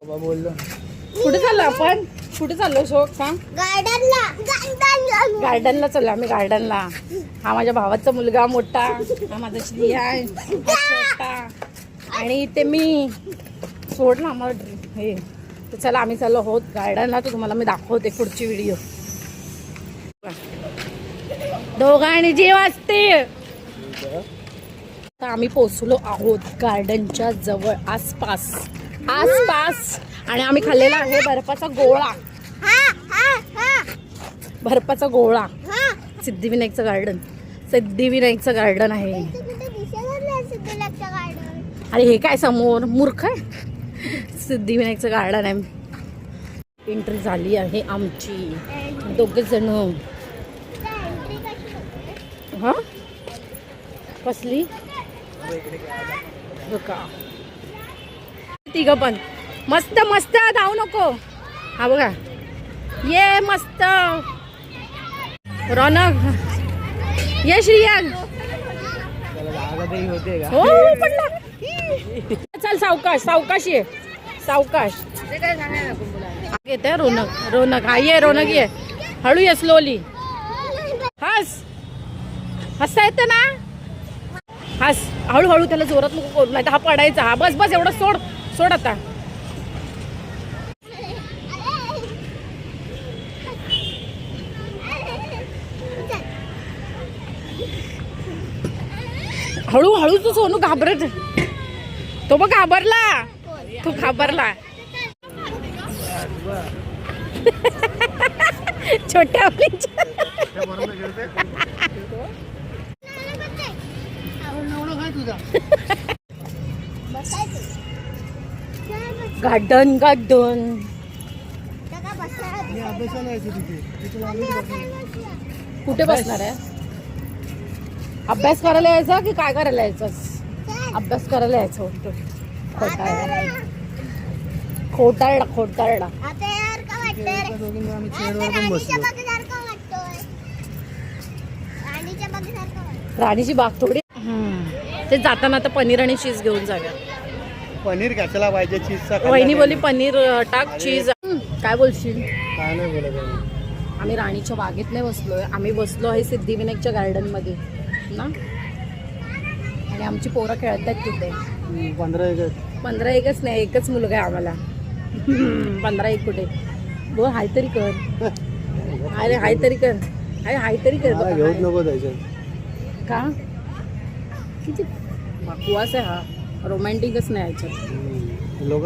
बोललो कुठे चाललो आपण? कुठे चाललो शोक सांग? गार्डनला चाललो आम्ही, गार्डनला. हा माझ्या भावाचा मुलगा मोठा, हा माझा श्री आहे छोटा, आणि इथे मी. सोड ना आम्हाला हे. तर चला आम्ही चाललो आहोत गार्डनला. तर तुम्हाला मी दाखवते पुढची व्हिडिओ. दोघांनी जीव असते. तर आम्ही पोचलो आहोत गार्डनच्या जवळ, आसपास. आणि आम्ही खाल्लेला आहे बर्फाचा गोळा. बर्फाचा गोळा. सिद्धिविनायकचं गार्डन. सिद्धिविनायकचं गार्डन आहे. अरे हे काय समोर मूर्ख आहे. सिद्धिविनायकचं गार्डन आहे. एंट्री झाली आहे आमची. दोघे जण. हा कसली बघा तिघं पण मस्त मस्त. धावू नको. हा बघा ये मस्त. रौनक ये श्रियान. हो पडला. चल सावकाश सावकाश ये सावकाश. येते रौनक. रौनक हा ये. रौनक ये हळू ये स्लोली. हस हसता येतं ना. हस हळूहळू. त्याला जोरात नको करू नाही तर हा पडायचा. हा बस बस एवढं सोड. सोड आता. हळूहळू. तू सोनू घाबरत. तो बघ घाबरला. तू घाबरला. छोट्या गार्डन गार्डन. कुठे बसणार आहे? अभ्यास करायला यायचा की काय करायला यायचं? अभ्यास करायला यायचं होतं. खोटारडा खोटारडा. राणीची बाग थोडी. ते जाताना आता पनीर आणि चीज घेऊन जाऊया. पनीर कशाला पाहिजे? चीजचा. वहिनी बोलली पनीर टाक चीज. काय बोलशील? काय नाही बोलत. आम्ही राणीच्या बागेत नाही बसलोय. आम्ही बसलो आहे सिद्धिविनायकच्या गार्डन मध्ये ना. आणि आमची पोरं खेळतात तिथे. 15 नाही, एकच मुलगा आहे आम्हाला. 15 कुठे? बोल हाय तरी कर. अरे हाय तरी कर. अरे हाय तरी कर. घेऊच नको जायचं का? किती बकवास आहे हा. रोमॅन्टिकच नाही यायचं. लोक